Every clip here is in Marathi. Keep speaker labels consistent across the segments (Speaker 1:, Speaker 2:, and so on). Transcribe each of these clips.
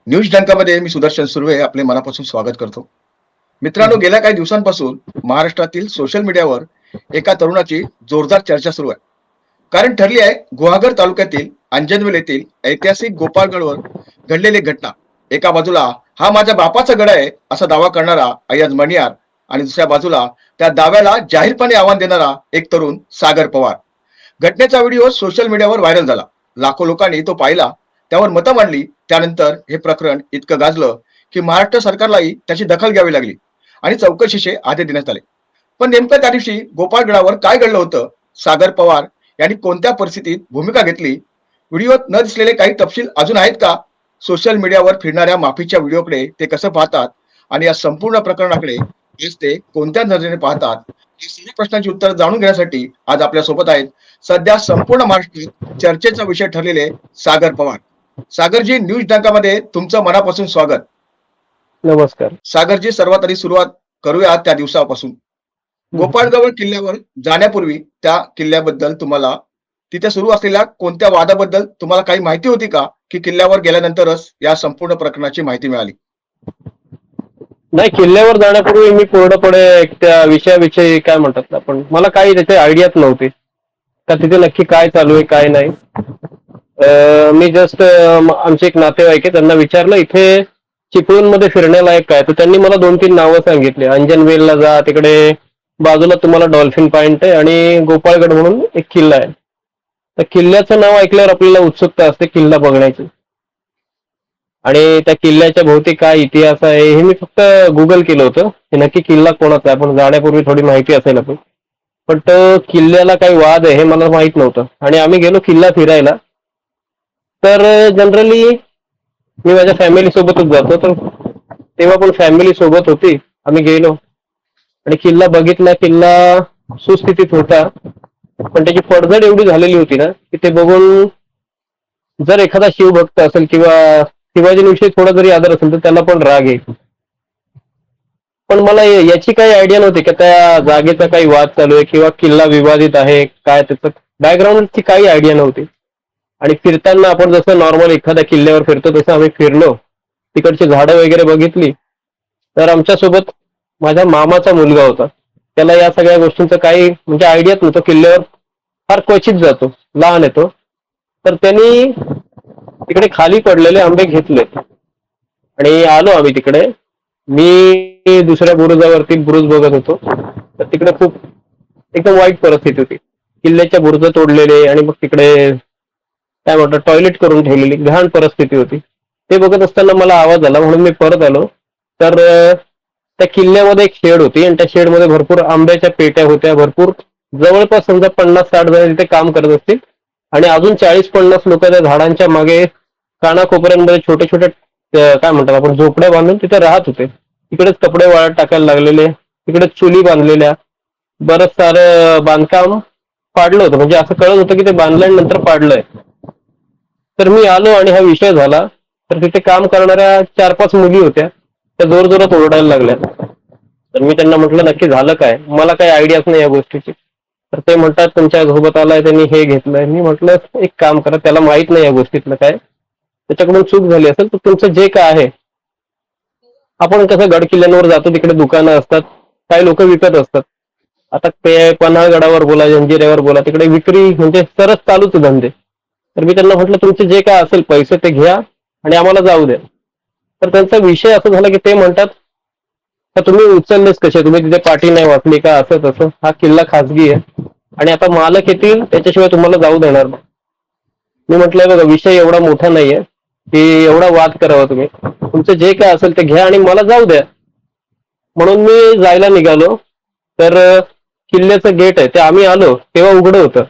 Speaker 1: न्यूज डंकामध्ये मी सुदर्शन सुर्वे आपले मनापासून स्वागत करतो. मित्रांनो, गेल्या काही दिवसांपासून महाराष्ट्रातील सोशल मीडियावर एका तरुणाची जोरदार चर्चा सुरू आहे. कारण ठरली आहे गुहागर तालुक्यातील अंजनवेल येथील ऐतिहासिक गोपाळगडवर घडलेली घटना. एका बाजूला हा माझ्या बापाचा गड आहे असा दावा करणारा अय्याज मणियार आणि दुसऱ्या बाजूला त्या दाव्याला जाहीरपणे आव्हान देणारा एक तरुण सागर पवार. घटनेचा व्हिडिओ सोशल मीडियावर व्हायरल झाला. लाखो लोकांनी तो पाहिला, त्यावर मतं मांडली. त्यानंतर हे प्रकरण इतकं गाजलं की महाराष्ट्र सरकारलाही त्याची दखल घ्यावी लागली आणि चौकशीचे आदेश देण्यात आले. पण नेमकं त्या दिवशी गोपाळगडावर काय घडलं होतं, सागर पवार यांनी कोणत्या परिस्थितीत भूमिका घेतली, व्हिडिओत न दिसलेले काही तपशील अजून आहेत का, सोशल मीडियावर फिरणाऱ्या माफीच्या व्हिडिओकडे ते कसं पाहतात आणि या संपूर्ण प्रकरणाकडे ते कोणत्या नजरेने पाहतात, या सर्व प्रश्नांची उत्तर जाणून घेण्यासाठी आज आपल्या सोबत आहेत सध्या संपूर्ण महाराष्ट्रात चर्चेचा विषय ठरलेले सागर पवार. सागरजी, न्यूज डंकामध्ये तुमचं मनापासून स्वागत.
Speaker 2: नमस्कार.
Speaker 1: सागरजी, सर्वात आधी सुरुवात करूया त्या दिवसापासून. गोपाळगड किल्ल्यावर जाण्यापूर्वी त्या किल्ल्याबद्दल तुम्हाला, तिथे सुरू असलेल्या कोणत्या वादाबद्दल तुम्हाला काही माहिती होती का, की किल्ल्यावर गेल्यानंतरच या संपूर्ण प्रकरणाची माहिती मिळाली?
Speaker 2: नाही, किल्ल्यावर जाण्यापूर्वी मी पूर्णपणे त्या विषयाविषयी काय म्हणतात आपण, मला काही त्याची आयडियाच नव्हती का तिथे नक्की काय चालू आहे काय नाही. मी जस्ट आमचे एक नातेवाईक आहे, त्यांना विचारलं इथे चिपळूणमध्ये फिरण्यालायक काय, तर त्यांनी मला 2-3 नावं सांगितली. अंजनवेलला जा, तिकडे बाजूला तुम्हाला डॉल्फिन पॉइंट आहे आणि गोपाळगड म्हणून एक किल्ला आहे. तर किल्ल्याचं नाव ऐकल्यावर आपल्याला उत्सुकता असते किल्ला बघण्याची, आणि त्या किल्ल्याच्या भोवती काय इतिहास आहे हे मी फक्त गुगल केलं होतं की नक्की किल्ला कोणाचा आहे. आपण जाण्यापूर्वी थोडी माहिती असेल आपण, पण तो किल्ल्याला काही वाद आहे हे मला माहित नव्हतं. आणि आम्ही गेलो किल्ला फिरायला. तर जनरली मी माझ्या फॅमिली सोबतच जातो, तर तेव्हा पण फॅमिली सोबत होती. आम्ही गेलो आणि किल्ला बघितला. किल्ला सुस्थितीत होता, पण त्याची पडझड एवढी झालेली होती ना की ते बघून जर एखादा शिवभक्त असेल किंवा शिवाजींविषयी थोडा जरी आदर असेल तर त्याला पण राग येईल. पण मला याची काही आयडिया नव्हती की त्या जागेचा काही वाद चालू आहे किंवा किल्ला विवादित आहे, काय त्याचं बॅकग्राऊंडची काही आयडिया नव्हती. आणि फिरताना आपण जसं नॉर्मल एखाद्या किल्ल्यावर फिरतो तसं आम्ही फिरलो, तिकडची झाडं वगैरे बघितली. तर आमच्यासोबत माझ्या मामाचा मुलगा होता, त्याला या सगळ्या गोष्टींचं काही म्हणजे आयडियाच नव्हतं. किल्ल्यावर फार क्वचित जातो, लहान येतो. तर त्यांनी तिकडे खाली पडलेले आंबे घेतले आणि आलो आम्ही तिकडे. मी दुसऱ्या बुरुजावरती बुरुज बघत होतो, तर तिकडे खूप एकदम वाईट परिस्थिती होती. किल्ल्याच्या बुरुज तोडलेले आणि मग तिकडे काय म्हणतात टॉयलेट करून ठेवलेली घाण परिस्थिती होती. ते बघत असताना मला आवाज आला म्हणून मी परत आलो. तर त्या किल्ल्यामध्ये एक शेड होती आणि त्या शेडमध्ये भरपूर आंब्याच्या पेट्या होत्या. भरपूर जवळपास समजा 50-60 जण तिथे काम करत असतील आणि अजून 40-50 लोक त्या झाडांच्या मागे कानाकोपऱ्यांमध्ये छोटे छोटे काय म्हणतात आपण झोपड्या बांधून तिथे राहत होते. तिकडेच कपडे वाळत टाकायला लागलेले, तिकडेच चुली बांधलेल्या. बरंच सारं बांधकाम पाडलं होतं, म्हणजे असं कळत होतं की ते बांधल्यानंतर पाडलंय. तर मी आलो आणि हा विषय झाला. तर तिथे काम करणाऱ्या 4-5 मुली होत्या, त्या जोर जोरात ओरडायला लागल्या. तर मी त्यांना म्हटलं नक्की झालं काय, मला काही आयडियाच नाही या गोष्टीची. तर ते म्हणतात तुमच्या सोबत आलाय त्यांनी हे घेतलंय. मी म्हटलं एक काम करा, त्याला माहित नाही या गोष्टीतलं काय, त्याच्याकडून चूक झाली असेल तर तुमचं जे काय आहे, आपण कसं गड किल्ल्यांवर जातो तिकडे दुकानं असतात, काही लोक विकत असतात. आता ते पन्हाळगडावर बोला, जंजिऱ्यावर बोला, तिकडे विक्री म्हणजे सरस चालूच धंदे. तर मी त्यांना म्हटलं तुमचे जे काय असेल पैसे ते घ्या आणि आम्हाला जाऊ द्या. तर त्यांचा विषय असं झाला की ते म्हणतात का तुम्ही उचललेच कसे, तुम्ही तिथे पाठी नाही वाचली का, असं तसं, हा किल्ला खासगी आहे आणि आता मालक येतील त्याच्याशिवाय तुम्हाला जाऊ देणार नाही. मी म्हटलंय बघा विषय एवढा मोठा नाहीये की एवढा वाद करावा, तुम्ही तुमचं जे काय असेल ते घ्या आणि मला जाऊ द्या. म्हणून मी जायला निघालो. तर किल्ल्याचं गेट आहे ते आम्ही आलो तेव्हा उघडं होतं.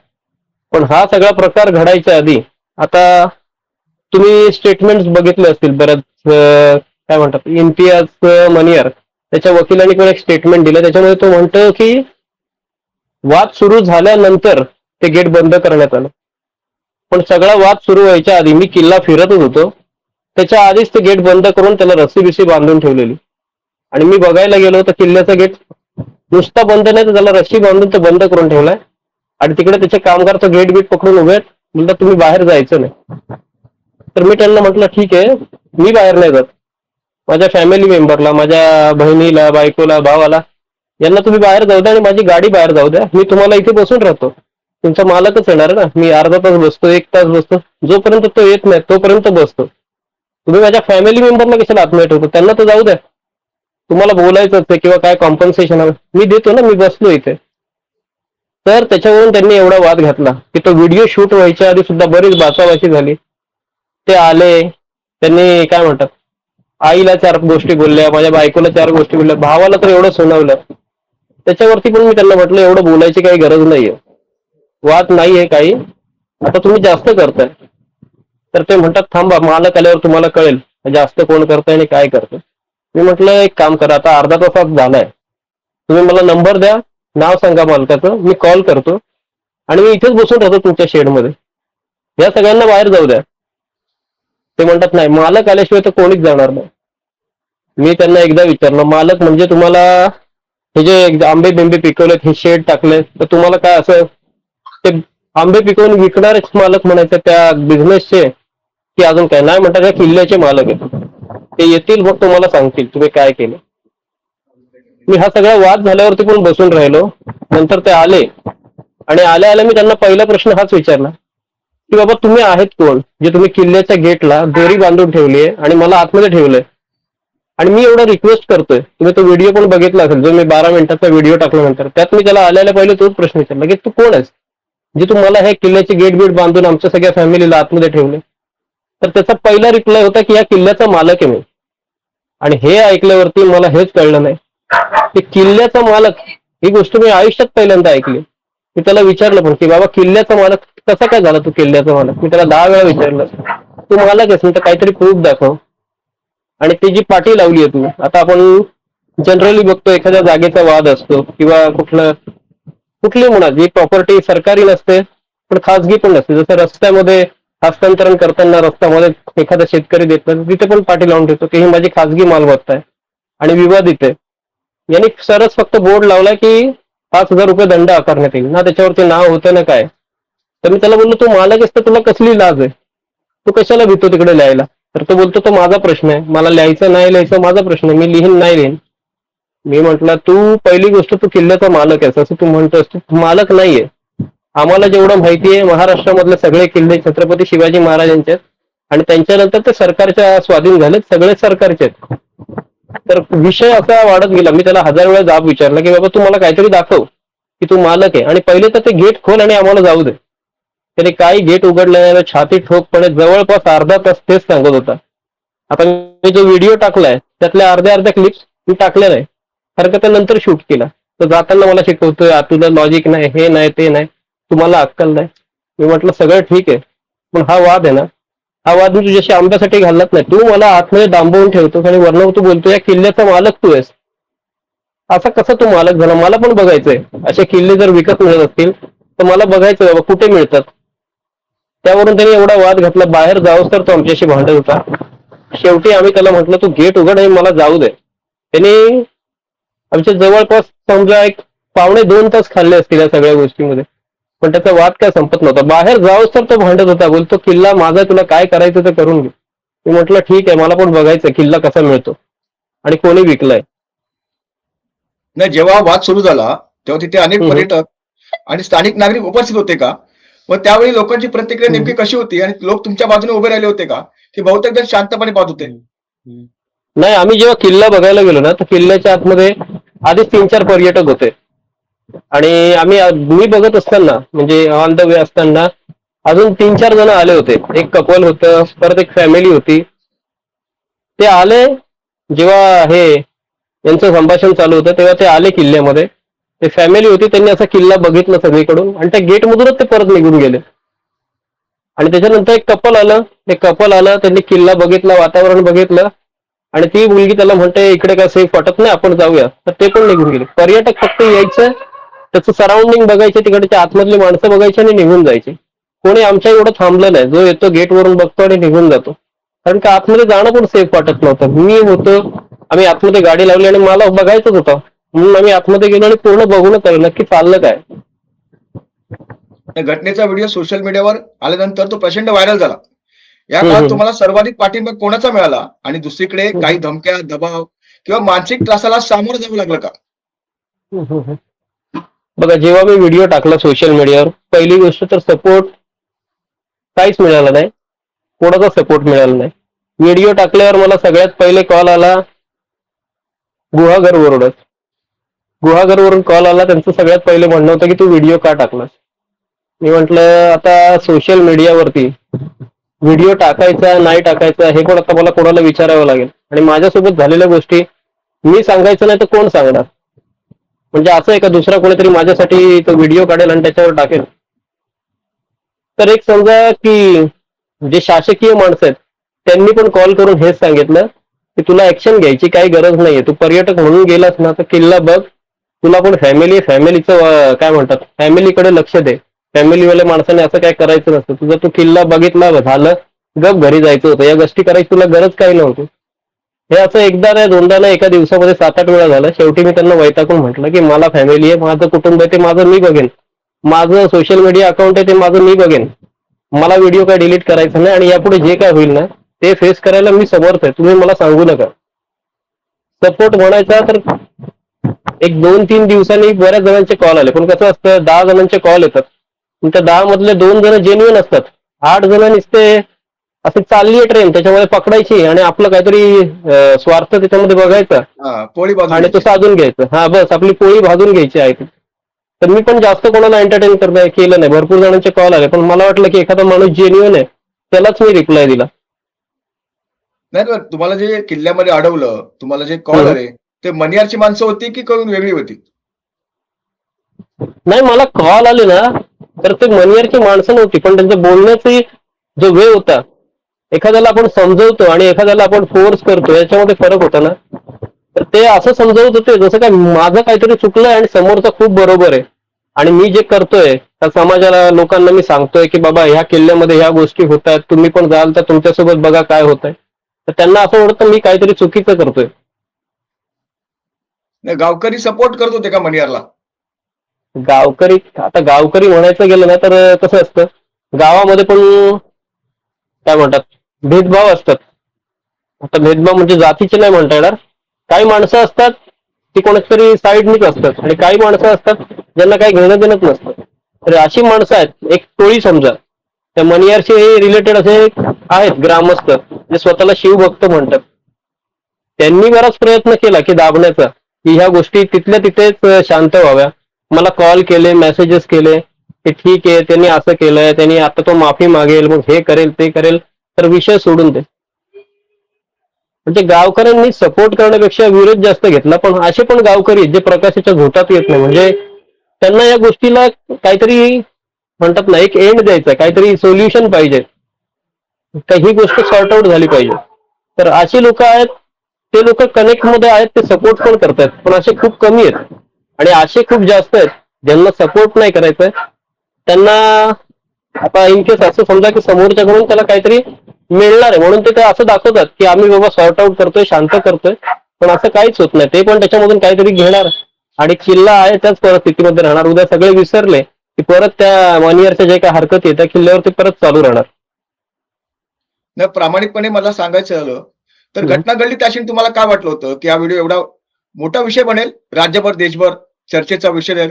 Speaker 2: पण हा सगळा प्रकार घडायच्या आधी, आता तुम्ही स्टेटमेंट बघितले असतील बऱ्याच, काय म्हणतात इम्तियाज मनियार त्याच्या वकिलांनी पण एक स्टेटमेंट दिलं. त्याच्यामध्ये तो म्हणतो की वाद सुरू झाल्यानंतर ते गेट बंद करण्यात आलं, पण सगळा वाद सुरू व्हायच्या आधी मी किल्ला फिरतच होतो. त्याच्या आधीच ते गेट बंद करून त्याला रस्सी बिस्सी बांधून ठेवलेली. आणि मी बघायला गेलो तर किल्ल्याचा गेट नुसता बंद नाही तर त्याला रस्सी बांधून तो बंद करून ठेवलाय. आणि तिकडे त्याचे कामगार तो गेट बीट पकडून उभे आहेत, म्हणतात तुम्ही बाहेर जायचं नाही. तर मी त्यांना म्हटलं ठीक आहे, मी बाहेर नाही जात. माझ्या फॅमिली मेंबरला, माझ्या बहिणीला, बायकोला, भावाला, यांना तुम्ही बाहेर जाऊ द्या आणि माझी गाडी बाहेर जाऊ द्या. मी तुम्हाला इथे बसून राहतो. तुमचा मालकच येणार ना. मी अर्धा तास बसतो, 1 तास बसतो. जोपर्यंत तो येत नाही तोपर्यंत बसतो. तुम्ही माझ्या फॅमिली मेंबरला कशाला आतमध्ये ठेवतो? त्यांना तर जाऊ द्या. तुम्हाला बोलायचंच आहे किंवा काय कॉम्पन्सेशन हवं, मी देतो ना. मी बसलो इथे. तर त्याच्यावरून त्यांनी एवढा वाद घातला की तो व्हिडिओ शूट व्हायच्या आधी सुद्धा बरीच बाचाबाची झाली. ते आले, त्यांनी काय म्हणतात, आईला 4 गोष्टी बोलल्या, माझ्या बायकोला 4 गोष्टी बोलल्या, भावाला तर एवढं सुनावलं. त्याच्यावरती पण मी त्यांना म्हटलं एवढं बोलायची काही गरज नाहीये, वाद नाहीये काही, आता तुम्ही जास्त करताय. तर ते म्हणतात थांबा, मालक आल्यावर तुम्हाला कळेल जास्त कोण करतंय आणि काय करतंय. मी म्हटलं एक काम करा, आता अर्धा तासात झालाय, तुम्ही मला नंबर द्या, नाव सांगा मालकाचं, मी कॉल करतो आणि मी इथेच बसून राहतो तुमच्या शेडमध्ये. या सगळ्यांना बाहेर जाऊ द्या. ते म्हणतात नाही, मालक आल्याशिवाय तर कोणीच जाणार नाही. मी त्यांना एकदा विचारलं, मालक म्हणजे तुम्हाला हे जे आंबे बिंबे पिकवलेत, हे शेड टाकले, तर तुम्हाला काय असं ते आंबे पिकवून विकणारेच मालक म्हणायचं त्या बिझनेसचे, की अजून काय? नाही म्हणतात, त्या किल्ल्याचे मालक आहेत, ते येतील मग तुम्हाला सांगतील तुम्ही काय केलं. मी हा सगळा वाद झाल्यावरती पण बसून राहिलो. नंतर ते आले आणि आल्या आल्या मी त्यांना पहिला प्रश्न हाच विचारला की बाबा तुम्ही आहेत कोण, जे तुम्ही किल्ल्याच्या गेटला दोरी बांधून ठेवली आहे आणि मला आतमध्ये ठेवलंय. आणि मी एवढा रिक्वेस्ट करतोय, तुम्ही तो व्हिडिओ पण बघितला असेल जो मी 12 मिनिटाचा व्हिडिओ टाकल्यानंतर, त्यात मी त्याला आल्याला पहिले तोच प्रश्न विचारला की तू कोण आहेस जे तू मला हे किल्ल्याचे गेट बीट बांधून आमच्या सगळ्या फॅमिलीला आतमध्ये ठेवले. तर त्याचा पहिला रिप्लाय होता की या किल्ल्याचा मालक आहे मी. आणि हे ऐकल्यावरती मला हेच कळलं नाही की किल्ल्याचा मालक ही गोष्ट मी आयुष्यात पहिल्यांदा ऐकली. मी त्याला विचारलं पण की बाबा किल्ल्याचा मालक कसा काय झाला, तू किल्ल्याचा मालक? मी त्याला 10 वेळा विचारलं, तू मालक आहेस तर काहीतरी प्रूफ दाखव. आणि ती जी पाठी लावली आहे तू, आता आपण जनरली बघतो एखाद्या जागेचा वाद असतो किंवा कुठली म्हणा जी प्रॉपर्टी सरकारी नसते पण खासगी पण नसते, जसं रस्त्यामध्ये हस्तांतरण करताना रस्त्यामध्ये एखादा शेतकरी देत नाही, तिथे पण पाठी लावून ठेवतो की ही माझी खासगी मालमत्ता आहे आणि विवादित आहे. यांनी सरच फक्त बोर्ड लावला की 5,000 रुपये दंड आकारण्यात येईल ना, त्याच्यावरती नाव होतं ना काय. तर मी त्याला बोललो, तू मालक असतं तुला कसली लाज आहे, तू कशाला भितो तिकडे लिहायला? तर तो बोलतो, तो माझा प्रश्न आहे, मला लिहायचं नाही लिहायचं माझा प्रश्न आहे, मी लिहीन नाही लिहीन. मी म्हटलं, तू पहिली गोष्ट तू किल्ल्याचा मालक आहेस असं तू म्हणतोस, तू मालक नाहीये. आम्हाला जेवढं माहिती आहे महाराष्ट्रामधले सगळे किल्ले छत्रपती शिवाजी महाराजांचे आहेत आणि त्यांच्यानंतर ते सरकारच्या स्वाधीन झालेत, सगळे सरकारचे आहेत. तर विषय असा वाढत गेला. मी त्याला 1000 वेळा जाब विचारला की बाबा तू मला काहीतरी दाखव की तू मालक आहे आणि पहिले तर ते गेट खोल आणि आम्हाला जाऊ दे. त्याने काही गेट उघडलं नाही, छाती ठोकपणे जवळपास अर्धा तास तेच सांगत होता. आता मी जो व्हिडिओ टाकलाय त्यातल्या अर्ध्या क्लिप्स मी टाकल्या नाही, कारण का त्यानंतर शूट केला. तर जाताना मला शिकवतोय, तुझं लॉजिक नाही, हे नाही ते नाही, तुम्हाला अक्कल नाही. मी म्हटलं सगळं ठीक आहे, पण हा वाद आहे ना, हा वाद मी तुझ्याशी आंब्यासाठी घालत नाही. तू मला आतमध्ये डांबवून ठेवतोस आणि वर्ण तू बोलतो या किल्ल्याचा मालक तू आहेस. असा कसा तू मालक झाला? मला पण बघायचंय, असे किल्ले जर विकत मिळत असतील तर मला बघायचं बाबा कुठे मिळतात. त्यावरून त्याने एवढा वाद घातला, बाहेर जाऊस तर तो आमच्याशी भांडत होता. शेवटी आम्ही त्याला म्हटलं तू गेट उघड आणि मला जाऊ दे. त्याने आमच्या जवळपास समजा एक 1.5-2 तास खाल्ले असतील या सगळ्या गोष्टीमध्ये, पण त्याचा वाद काय संपत नव्हता. बाहेर जाऊस तर तो भांडत होता, बोलतो किल्ला माझा, तुला काय करायचं ते करून घे. मी म्हटलं ठीक आहे, मला पण बघायचं किल्ला कसा मिळतो आणि कोणी विकलाय.
Speaker 1: नाही, जेव्हा वाद सुरू झाला तेव्हा तिथे अनेक
Speaker 2: हम्म.
Speaker 1: पर्यटक आणि स्थानिक नागरिक उपस्थित होते का? व त्यावेळी लोकांची प्रतिक्रिया नेमकी कशी होती आणि लोक तुमच्या बाजूने उभे राहिले होते का, की बहुतेक जण शांतपणे पाहत होते?
Speaker 2: नाही, आम्ही जेव्हा किल्ला बघायला गेलो ना तर किल्ल्याच्या आतमध्ये आधीच 3-4 पर्यटक होते आणि मी बघत असताना म्हणजे ऑन द वे असताना अजून 3-4 जण आले होते. एक कपल होतं, परत एक फॅमिली होती. ते आले जेव्हा हे यांचं संभाषण चालू होतं तेव्हा ते आले किल्ल्यामध्ये. ते फॅमिली होती, त्यांनी असा किल्ला बघितला सगळीकडून आणि त्या गेटमधूनच ते परत निघून गेले. आणि त्याच्यानंतर एक कपल आलं, त्यांनी किल्ला बघितला, वातावरण बघितलं आणि ती मुलगी त्याला म्हणते इकडे काय सेफ वाटत नाही, आपण जाऊया. तर ते पण निघून गेले. पर्यटक फक्त यायचं, त्याचं सराउंडिंग बघायचे, तिकडच्या आतमधली माणसं बघायची आणि निघून जायचे. कोणी आमच्या एवढं थांबलं नाही, जो येतो गेटवरून बघतो आणि निघून जातो. कारण का आतमध्ये जाणं पण सेफ वाटत नव्हतं. मी होतो, आम्ही आतमध्ये गाडी लावली आणि मला बघायचंच होतं म्हणून आम्ही आतमध्ये गेलो आणि पूर्ण बघूनच आलो नक्की चाललं काय.
Speaker 1: या घटनेचा व्हिडिओ सोशल मीडियावर आल्यानंतर तो प्रचंड व्हायरल झाला. या
Speaker 2: हम्म,
Speaker 1: काळात
Speaker 2: हम्म,
Speaker 1: तुम्हाला सर्वाधिक पाठिंबा कोणाचा मिळाला आणि दुसरीकडे काही धमक्या, दबाव किंवा मानसिक त्रासाला सामोरं जावं लागलं का?
Speaker 2: हम्म, हम्म. बघा, जेव्हा मी व्हिडिओ टाकला सोशल मीडियावर, पहिली गोष्ट तर सपोर्ट काहीच मिळाला नाही. कोणाचा सपोर्ट मिळाला नाही. व्हिडिओ टाकल्यावर मला सगळ्यात पहिले कॉल आला गुहागरवरूनच. गुहागरवरून कॉल आला. त्यांचं सगळ्यात पहिले म्हणणं होतं की तू व्हिडिओ का टाकलास. मी म्हटलं, आता सोशल मीडियावरती व्हिडिओ टाकायचा नाही टाकायचा हे पण आता मला कोणाला विचारावं लागेल, आणि माझ्यासोबत झालेल्या गोष्टी मी सांगायचं नाही तर कोण सांगणार. म्हणजे असं आहे का दुसरा कोणीतरी माझ्यासाठी तो व्हिडिओ काढेल आणि त्याच्यावर टाकेल. तर एक समजा की जे शासकीय माणसं आहेत त्यांनी पण कॉल करून हेच सांगितलं की तुला ऍक्शन घ्यायची काही गरज नाहीये, तू पर्यटक म्हणून गेलास ना तर किल्ला बघ, तुला पण फॅमिलीचं काय म्हणतात, फॅमिलीकडे लक्ष दे. फॅमिलीवाल्या माणसाने असं काय करायचं नसतं. तुझा तू किल्ला बघितला झालं, गप घरी जायचं होतं. या गोष्टी करायची तुला गरज काही नव्हती. हे असं एकदा नाही दोनदा नाही, एका दिवसामध्ये 7-8 वेळा झालं. शेवटी मी त्यांना वैतागून म्हटलं की मला फॅमिली आहे, माझं कुटुंब आहे, ते माझं मी बघेन. माझं सोशल मीडिया अकाउंट आहे, ते माझं मी बघेन. मला व्हिडिओ काय डिलीट करायचा नाही, आणि यापुढे जे काय होईल ना ते फेस करायला मी समर्थ आहे. तुम्ही मला सांगू नका. सपोर्ट म्हणायचा तर एक 2-3 दिवसांनी बऱ्याच जणांचे कॉल आले. पण कसं असतं, 10 जणांचे कॉल येतात, पण त्या 10 मधले 2 जण जेन्युइन असतात. 8 जण नुसते असे चालली आहे ट्रेन, त्याच्यामध्ये पकडायची आणि आपलं काहीतरी स्वार्थ त्याच्यामध्ये बघायचा
Speaker 1: पोळी बाजून
Speaker 2: आणि तो
Speaker 1: घ्यायची.
Speaker 2: साधून घ्यायचा. हा, बस आपली पोळी भाजून घ्यायची आहे. तर मी पण जास्त कोणाला एंटरटेन केलं नाही. भरपूर जणांचे कॉल आले, पण मला वाटलं की एखादा माणूस जेन्युइन आहे त्यालाच मी रिप्लाय दिला.
Speaker 1: नाही तर तुम्हाला जे किल्ल्यामध्ये अडवलं, तुम्हाला जे कॉल
Speaker 2: हम्म.
Speaker 1: आले, ते मनियारची माणसं होती की कोण वेगळी होती?
Speaker 2: नाही, मला कॉल आले ना तर ते मनियरची माणसं नव्हती, पण त्यांचं बोलण्याचा जो वे होता, एखाद्याला आपण समजवतो आणि एखाद्याला आपण फोर्स करतो याच्यामध्ये फरक होता ना. तर ते असं समजवत होते जसं काय माझं काहीतरी चुकलंय आणि समोरचं खूप बरोबर आहे, आणि मी जे करतोय त्या समाजाला लोकांना मी सांगतोय की बाबा ह्या किल्ल्यामध्ये ह्या गोष्टी होत आहेत, तुम्ही पण जाल तर तुमच्यासोबत बघा काय होत आहे. तर त्यांना असं वाटतं मी काहीतरी चुकीचं करतोय.
Speaker 1: नाही, गावकरी सपोर्ट करत होते का मनियारला?
Speaker 2: गावकरी, आता गावकरी म्हणायचं गेलं ना तर कसं असतं, गावामध्ये पण काय म्हणतात भेदभाव असतात. आता भेदभाव म्हणजे जातीचे नाही म्हणता येणार. काही माणसं असतात ती कोणातरी साईडनीच असतात, आणि काही माणसं असतात ज्यांना काही घेणं देणंच नसतं. तर अशी माणसं आहेत, एक टोळी समजा, त्या मनियारशी रिलेटेड असे आहेत ग्रामस्थ जे स्वतःला शिवभक्त म्हणतात. त्यांनी बराच प्रयत्न केला की दाबण्याचा, की ह्या गोष्टी तिथल्या तिथेच शांत व्हाव्या. मला कॉल केले, मेसेजेस केले की ठीक आहे त्यांनी असं केलंय, त्यांनी आता तो माफी मागेल, मग हे करेल ते करेल, तर विषय सोडून दे. म्हणजे गावकऱ्यांनी सपोर्ट करण्यापेक्षा विरोध जास्त घेतला. पण असे पण गावकरी जे प्रकाशाच्या झोतात येत नाही, म्हणजे त्यांना या गोष्टीला काहीतरी म्हणतात ना, एक एंड द्यायचा, काहीतरी सोल्युशन पाहिजे, तर ही गोष्ट सॉर्ट आउट झाली पाहिजे. तर अशी लोक आहेत, ते लोक कनेक्ट मध्ये आहेत, ते सपोर्ट पण करतात, पण असे खूप कमी आहेत. आणि असे खूप जास्त आहेत ज्यांना सपोर्ट नाही करायचं. त्यांना आता इन केस असं समजा की समोरच्याकडून त्याला काहीतरी मिळणार आहे म्हणून ते असं दाखवतात की आम्ही बाबा सॉर्ट आउट करतोय, शांत करतोय, पण असं काहीच होत नाही. ते पण त्याच्यामधून काहीतरी घेणार आणि किल्ला आहे त्याच परिस्थितीमध्ये राहणार. उद्या सगळे विसरले की परत त्या मनियरच्या जे काही हरकत आहे त्या किल्ल्यावरती परत चालू राहणार.
Speaker 1: नाही, प्रामाणिकपणे मला सांगायचं झालं तर घटना घडली त्याशी तुम्हाला काय वाटलं होतं की हा व्हिडिओ एवढा मोठा विषय बनेल, राज्यभर देशभर चर्चेचा विषय राहील?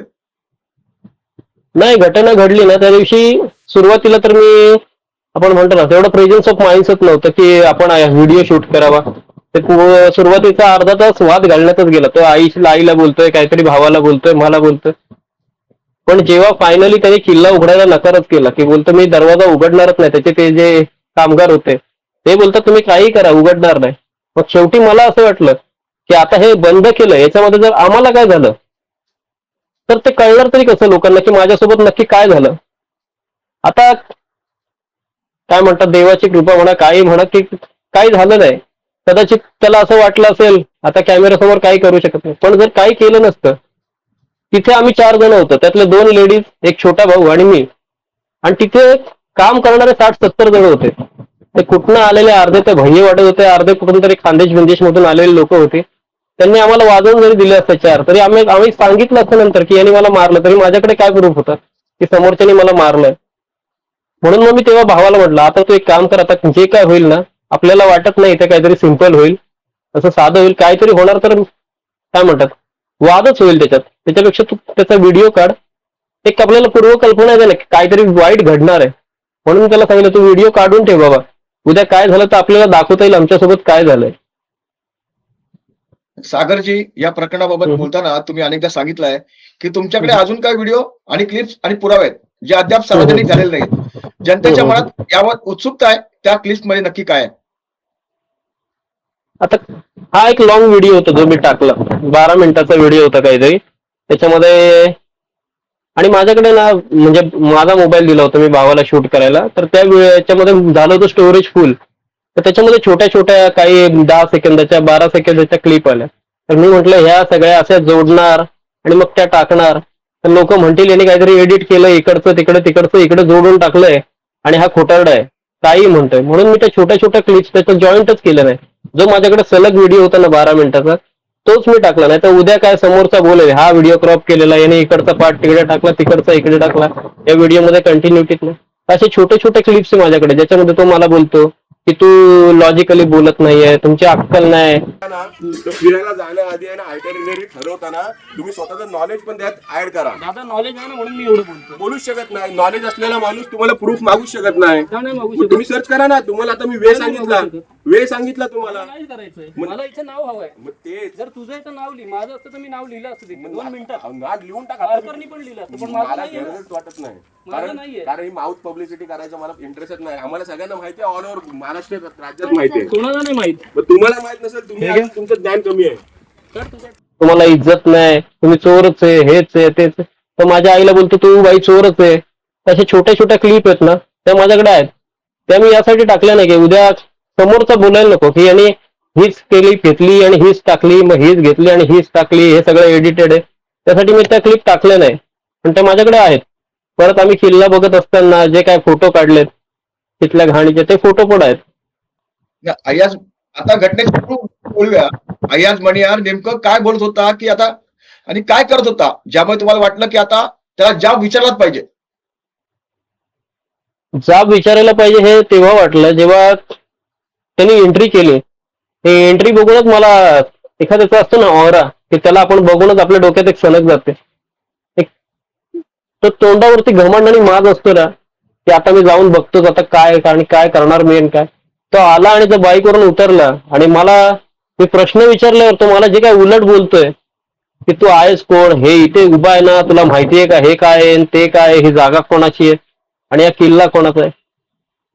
Speaker 2: नाही, घटना घडली ना त्या दिवशी सुरुवातीला तर मी, आपण म्हणतो ना, तेवढं प्रेझेन्स ऑफ माइंडच नव्हतं की आपण व्हिडिओ शूट करावा. ते सुरुवातीचा अर्धा तास वाद घालण्यातच गेला. तो आईला बोलतोय, काहीतरी भावाला बोलतोय, मला बोलतोय. पण जेव्हा फायनली त्याने किल्ला उघडायला नकारच केला, की बोलतो मी दरवाजा उघडणारच नाही, त्याचे ते जे कामगार होते ते बोलतात तुम्ही काही करा उघडणार नाही. मग शेवटी मला असं वाटलं की आता हे बंद केलं, याच्यामध्ये जर आम्हाला काय झालं तर ते कळणार तरी कसं लोकांना की माझ्यासोबत नक्की काय झालं. आता काय म्हणतात, देवाची कृपा म्हणा, काही म्हणा, की काही झालं नाही. कदाचित त्याला असं वाटलं असेल आता कॅमेऱ्यासमोर काही करू शकत नाही, पण जर काही केलं नसतं, तिथे आम्ही 4 जण होतो, त्यातले 2 लेडीज, एक छोटा भाऊ आणि मी, आणि तिथे काम करणारे 60-70 जण होते. ते कुठनं आलेले, अर्धे ते भैये वाटत होते, अर्धे कुठून तरी खानदेश बिंदेश मधून आलेले लोक होते. त्यांनी आम्हाला वाजवून जरी दिले असते 4, तरी आम्ही सांगितलं असतं नंतर की यांनी मला मारलं, तरी माझ्याकडे काय प्रूफ होता की समोरच्यानी मला मारलंय. म्हणून मग मी तेव्हा भावाला म्हटलं, आता तू एक काम कर, आता जे काय होईल ना, आपल्याला वाटत नाही ते काहीतरी सिम्पल होईल, असं साधं होईल, काहीतरी होणार तर काय म्हणतात वादच होईल त्याच्यापेक्षा तू त्याचा व्हिडिओ काढ, एक आपल्याला पूर्वकल्पना आहे ना की काहीतरी वाईट घडणार आहे. म्हणून त्याला सांगितलं तू व्हिडिओ काढून ठेव बाबा, उद्या काय झालं तर आपल्याला दाखवता येईल आमच्यासोबत काय झालंय.
Speaker 1: सागरजी, या प्रकरणाबाबत
Speaker 2: हम्म.
Speaker 1: बोलताना तुम्ही अनेकदा सांगितलंय की तुमच्याकडे
Speaker 2: हम्म.
Speaker 1: अजून काय व्हिडिओ आणि क्लिप्स आणि पुरावे आहेत जे अद्याप
Speaker 2: हम्म.
Speaker 1: सार्वजनिक झालेले नाहीत. जनतेच्या
Speaker 2: हम्म.
Speaker 1: मनात यावर उत्सुकता आहे, त्या क्लिप्स मध्ये नक्की काय आहे?
Speaker 2: आता हा एक लॉंग व्हिडिओ होता जो मी टाकला, 12 मिनिटाचा व्हिडिओ होता काहीतरी त्याच्यामध्ये. आणि माझ्याकडे ना म्हणजे माझा मोबाईल दिला होता मी भावाला शूट करायला, तर त्या याच्यामध्ये झालं होतं स्टोरेज फुल. तर त्याच्यामध्ये छोट्या छोट्या काही 10 सेकंदाच्या 12 सेकंदाच्या क्लिप आल्या. तर मी म्हटलं ह्या सगळ्या अशा जोडणार आणि मग त्या टाकणार, तर लोक म्हणतील यांनी काहीतरी एडिट केलं, इकडचं तिकडचं इकडे जोडून टाकलंय आणि हा खोटारडा आहे काही म्हणतोय. म्हणून मी त्या छोट्या छोट्या क्लिप्स त्याचं जॉईंटच केलं नाही. जो माझ्याकडे सलग व्हिडिओ होता ना 12 मिनिटाचा, तोच मी टाकला. नाही तर उद्या काय समोरचा बोलेल हा व्हिडिओ क्रॉप केलेला, याने इकडचा पार्ट तिकडे टाकला, तिकडचा इकडे टाकला, या व्हिडिओमध्ये कंटिन्युटीच नाही. असे छोटे छोटे क्लिप्स आहे माझ्याकडे ज्याच्यामध्ये तो मला बोलतो की तू लॉजिकली बोलत नाहीये, तुमची अक्कल नाही.
Speaker 3: ना तर फिरायला जाण्याआधी आहे ना आयटनरी ठरवताना तुम्ही स्वतःचं नॉलेज पण त्यात ऍड करा.
Speaker 4: दादा नॉलेज आहे ना म्हणून मी एवढं बोलतो.
Speaker 3: बोलूच शकत नाही, नॉलेज असलेला माणूस तुम्हाला प्रूफ मागूच शकत नाही.
Speaker 4: का नाही मागू
Speaker 3: मग
Speaker 4: शकत?
Speaker 3: तुम्ही सर्च करा ना. तुम्हाला आता मी वे सांगितला, वे सांगितला तुम्हाला.
Speaker 4: काय करायचंय?
Speaker 3: मग-
Speaker 4: मला इथं नाव हवंय.
Speaker 3: मग तेच
Speaker 4: जर तुझं इथं नाव लिहि, माझं असतं तर मी नाव लिहिलं असतं तिथे. 2 मिनिटात
Speaker 3: नाद लिहून टाका.
Speaker 4: पारकरनी पण लिहिलं असतं, पण माझं
Speaker 3: मला
Speaker 4: नाहीये ना.
Speaker 3: गरजच वाटत नाही.
Speaker 4: माझं
Speaker 3: कारण
Speaker 4: नाहीये.
Speaker 3: कारण ही माउथ पब्लिसिटी करायचं मला इंटरेस्टच नाही. आम्हाला सगळ्यांना माहिती आहे, ऑल ओव्हर महाराष्ट्र राज्यात माहिती आहे.
Speaker 4: कोणाला नाही माहित.
Speaker 3: मग तुम्हाला माहित नसेल, तुम्ही अजून तुमचं ज्ञान कमी आहे.
Speaker 4: तर तुझं
Speaker 2: तुम्हाला इज्जत नाही, तुम्ही चोरच आहे, हेच आहे तेच आहे. तर माझ्या आईला बोलतो तू बाई चोरच आहे. अशा छोट्या छोट्या क्लिप आहेत ना त्या माझ्याकडे आहेत. त्या मी यासाठी टाकल्या नाही की उद्या समोरचा बोलायला नको की यांनी हीच क्लिप घेतली आणि हीच टाकली, मग हीच घेतली आणि हीच टाकली, हे सगळं एडिटेड आहे. त्यासाठी मी त्या क्लिप टाकल्या नाही, पण त्या माझ्याकडे आहेत. परत आम्ही किल्ला बघत असताना जे काय फोटो काढलेत तिथल्या घाणीचे, ते फोटो पण आहेत.
Speaker 1: अय्याज, आता घटनेची बोलूया. अय्याज मणियार नेमकं काय बोलत होता की आता, आणि काय करत होता ज्यामुळे तुम्हाला वाटलं की आता त्याला जाब विचारलाच पाहिजे?
Speaker 2: जाब विचारायला पाहिजे हे तेव्हा वाटलं जेव्हा त्यांनी एंट्री केली. हे एंट्री बघूनच मला एखाद्याचं असतं ना ऑरा, की त्याला आपण बघूनच आपल्या डोक्यात एक सनक जाते. एक तो तोंडावरती घमंड आणि माज असतो ना की आता मी जाऊन बघतोच आता काय आणि काय करणार मी आणि काय. तो आला आणि तो बाईकवरून उतरला आणि मला मी प्रश्न विचारल्यावर तो मला जे काय उलट बोलतोय की तू आहेस कोण, हे इथे उभा आहे ना, तुला माहिती आहे का हे काय आहे ते काय आहे, ही जागा कोणाची आहे आणि हा किल्ला कोणाचा आहे.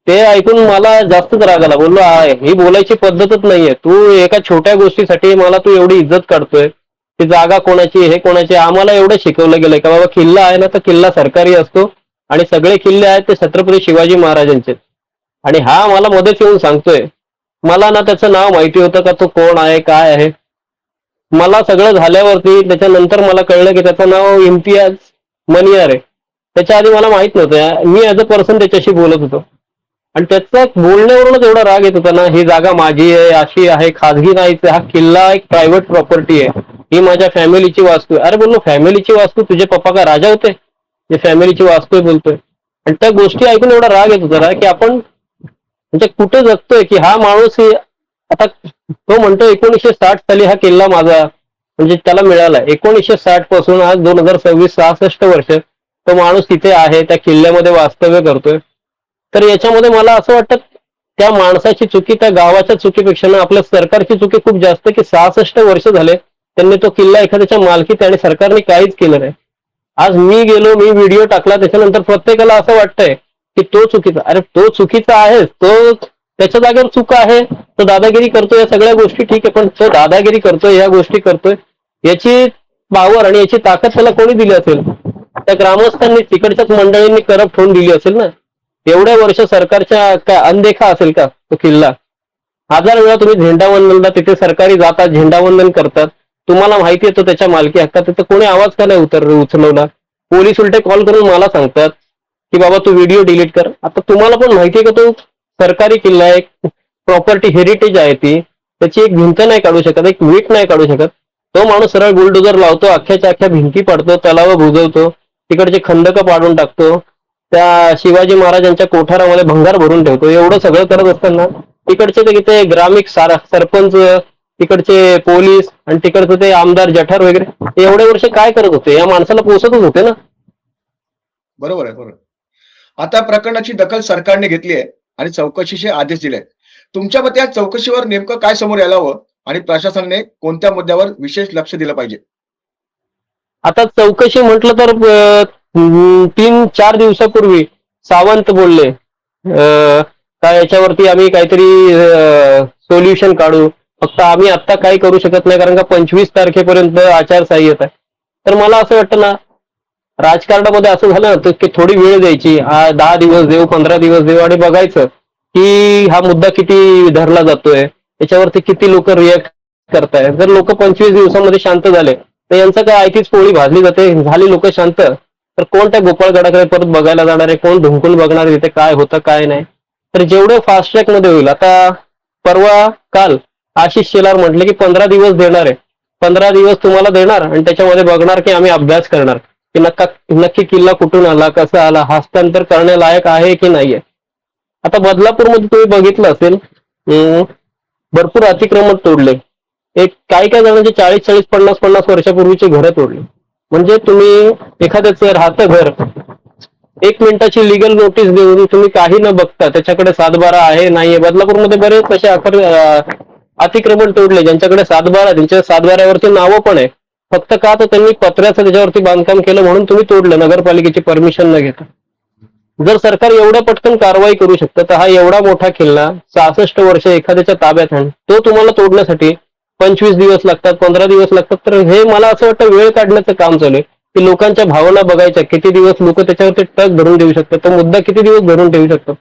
Speaker 2: ते ऐकून मला जास्तच राग आला. बोललो ही बोलायची पद्धतच नाहीये. तू एका छोट्या गोष्टीसाठी मला तू एवढी इज्जत काढतोय. ती जागा कोणाची, हे कोणाची. आम्हाला एवढं शिकवलं गेलंय का बाबा किल्ला आहे ना तर किल्ला सरकारी असतो आणि सगळे किल्ले आहेत ते छत्रपती शिवाजी महाराजांचे. आणि हा मला मध्येच येऊन सांगतोय. मला ना त्याचं नाव माहिती होतं का तो कोण आहे काय आहे. मला सगळं झाल्यावरती त्याच्यानंतर मला कळलं की त्याचं नाव इम्तियाज मनियार आहे. त्याच्या आधी मला माहित नव्हतं. मी ऍज अ पर्सन त्याच्याशी बोलत होतो आणि त्याचा बोलण्यावरूनच एवढा राग येत होता ना, ही जागा माझी आहे, अशी आहे, खाजगी नाहीच, हा किल्ला एक प्रायव्हेट प्रॉपर्टी आहे, ही माझ्या फॅमिलीची वास्तू आहे. अरे बोललो फॅमिलीची वास्तू, तुझे पप्पा का राजा होते जे फॅमिलीची वास्तू आहे बोलतोय. आणि त्या गोष्टी ऐकून एवढा राग येत होता ना की आपण म्हणजे कुठे जगतोय की हा माणूस आता तो म्हणतो 1960 साली हा किल्ला माझा म्हणजे त्याला मिळाला. 1960 पासून आज 2026 66 वर्ष तो माणूस तिथे आहे, त्या किल्ल्यामध्ये वास्तव्य करतोय. तर याच्यामध्ये मला असं वाटतं त्या माणसाची चुकी त्या गावाच्या चुकीपेक्षा ना आपल्या सरकारची चुकी खूप जास्त की 66 वर्ष झाले त्यांनी तो किल्ला एखाद्याच्या मालकीत आणि सरकारने काहीच केलं नाही. आज मी गेलो, मी व्हिडिओ टाकला, त्याच्यानंतर प्रत्येकाला असं वाटतंय की तो चुकीचा. अरे तो चुकीचा आहे, तो त्याच्या जागेवर चूक आहे, तो दादागिरी करतोय, या सगळ्या गोष्टी ठीक आहे, पण तो दादागिरी करतोय, या गोष्टी करतोय, याची पावर आणि याची ताकद त्याला कोणी दिली असेल? त्या ग्रामस्थांनी, तिकडच्याच मंडळींनी करप्ट होऊन दिली असेल ना. एवढ्या वर्ष सरकारच्या काय अनदेखा असेल का तो किल्ला? 1000 वेळा तुम्ही झेंडावंदनला तिथे सरकारी जातात, झेंडावंदन करतात, तुम्हाला माहिती येतो त्याच्या मालकी हक्कात, तिथं कोणी आवाज का नाही उचलवला? पोलीस उलटे कॉल करून मला सांगतात की बाबा तू व्हिडिओ डिलीट कर. आता तुम्हाला पण माहिती आहे का तो सरकारी किल्ला आहे, प्रॉपर्टी हेरिटेज आहे, ती त्याची एक भिंत नाही काढू शकत, एक वीट नाही काढू शकत. तो माणूस सरळ बुलडोजर लावतो, अख्ख्याच्या अख्ख्या भिंती पाडतो, तलाव बुजवतो, तिकडचे खंदक पाडून टाकतो. त्या शिवाजी महाराजांच्या कोठारामध्ये भंगार भरून ठेवतो. एवढं सगळं करत असताना तिकडचे ते ग्रामिक सरपंच, तिकडचे पोलीस आणि तिकडचं ते आमदार जठार वगैरे एवढे वर्ष काय करत होते? या माणसाला पोसतच होते ना.
Speaker 1: बरोबर आहे, बरोबर. आता प्रकरणाची दखल सरकारने घेतली आहे आणि चौकशीचे आदेश दिले आहेत. तुमच्या मते या चौकशीवर नेमकं काय समोर यायला हवं आणि प्रशासनाने कोणत्या मुद्द्यावर विशेष लक्ष दिलं पाहिजे?
Speaker 2: आता चौकशी म्हटलं तर 3-4 दिवसापूर्वी सावंत बोलले का याच्यावरती आम्ही काहीतरी सोल्युशन काढू, फक्त आम्ही आता काही करू शकत नाही कारण का 25 तारखेपर्यंत आचारसंहिता आहे. तर मला असं वाटतं ना, राजकारणामध्ये असं झालं ना की थोडी वेळ द्यायची, 10 दिवस देऊ, 15 दिवस देऊ आणि बघायचं की हा मुद्दा किती धरला जातोय, त्याच्यावरती किती लोक रिॲक्ट करतायत. जर लोक 25 दिवसांमध्ये शांत झाले तर यांचं काय आयतीच पोळी भाजली जाते, झाली लोक शांत, तर कोण त्या गोपाळगडाकडे परत बघायला जाणार आहे, कोण ढुंकून बघणार आहे तिथे काय होतं काय नाही. तर जेवढं फास्ट ट्रॅक मध्ये होईल. आता काल आशिष शेलार म्हटले की 15 दिवस देणार आहे, 15 दिवस तुम्हाला देणार आणि त्याच्यामध्ये बघणार की आम्ही अभ्यास करणार की नक्की किल्ला कुठून आला, कसा आला, हस्तांतर करण्यालायक आहे की नाहीये. आता बदलापूरमध्ये तुम्ही बघितलं असेल भरपूर अतिक्रमण तोडले. काही जणांचे 40-40, 50-50 वर्षापूर्वीची घरं तोडली. म्हणजे तुम्ही एखाद्याचं राहतं घर 1 मिनिटाची लिगल नोटीस देऊन तुम्ही काही न बघता त्याच्याकडे 7/12 आहे नाहीये. बदलापूरमध्ये बरेच असे अतिक्रमण तोडले ज्यांच्याकडे 7/12, त्यांच्या 7/12वरती नावं पण आहे, फक्त का तर त्यांनी पत्र्याचं त्याच्यावरती बांधकाम केलं म्हणून तुम्ही तोडलं नगरपालिकेची परमिशन न घेता. जर सरकार एवढ्या पटकन कारवाई करू शकतं तर हा एवढा मोठा किल्ला 66 वर्ष एखाद्याच्या ताब्यात आहे, तो तुम्हाला तोडण्यासाठी 25 दिवस लागतात, 15 दिवस लागतात. तर हे मला असं वाटतं वेळ काढण्याचं काम चालू आहे की लोकांच्या भावना बघायच्या, किती दिवस लोक त्याच्यावरती टक धरून देऊ शकतात, तो मुद्दा किती दिवस धरून ठेवू शकतो.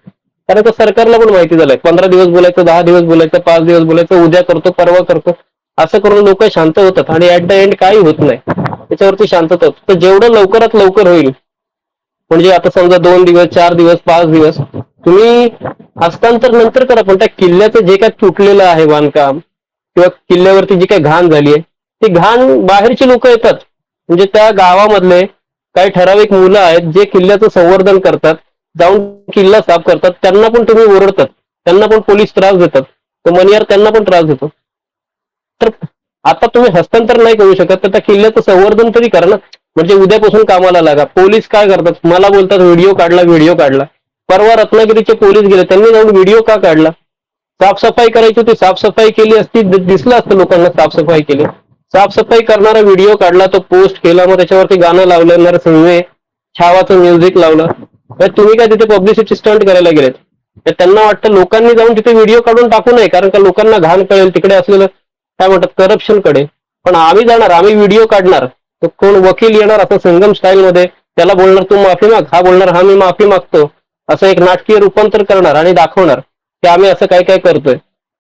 Speaker 2: कारण का सरकारला पण माहिती झालंय 15 दिवस बोलायचं, 10 दिवस बोलायचं, 5 दिवस बोलायचं, उद्या करतो परवा करतो, असं करून लोक शांत होतात आणि ऍट द एंड काही होत नाही, त्याच्यावरती शांतता. तर जेवढं लवकरात लवकर होईल, म्हणजे आता समजा 2 दिवस, 4 दिवस, 5 दिवस तुम्ही हस्तांतर नंतर करा, पण त्या किल्ल्याचं जे काय तुटलेलं आहे बांधकाम किंवा किल्ल्यावरती जी काही घाण झाली आहे ती घाण बाहेरची लोक येतात. म्हणजे त्या गावामधले काही ठराविक मुलं आहेत जे किल्ल्याचं संवर्धन करतात, जाऊन किल्ला साफ करतात, त्यांना पण तुम्ही ओरडतात, त्यांना पण पोलीस त्रास देतात, तो मनियार त्यांना पण त्रास देतो. तर आता तुम्ही हस्तांतर नाही करू शकत तर त्या किल्ल्याचं संवर्धन तरी करा ना. म्हणजे उद्यापासून कामाला लागा. पोलीस काय करतात, मला बोलतात व्हिडिओ काढला. परवा रत्नागिरीचे पोलीस गेले, त्यांनी जाऊन व्हिडिओ का काढला? साफसफाई करायची होती, साफसफाई केली असती, दिसलं असतं लोकांना साफसफाई केली. साफसफाई करणारा व्हिडिओ काढला, तो पोस्ट केला, मग त्याच्यावरती गाणं लावलं, नरसिंह छावाचं म्युझिक लावलं. तुम्ही काय तिथे पब्लिसिटी स्टंट करायला गेलेत? त्यांना वाटतं लोकांनी जाऊन तिथे व्हिडिओ काढून टाकू नये कारण का लोकांना घाण कळेल तिकडे असलेलं काय म्हणतात करप्शन कडे. पण आम्ही जाणार, आम्ही व्हिडिओ काढणार, तो कोण वकील येणार असं संगम स्टाईल मध्ये, त्याला बोलणार तू माफी माग, हा बोलणार हा मी माफी मागतो, असं एक नाटकीय रूपांतर करणार आणि दाखवणार की आम्ही असं काय काय करतोय.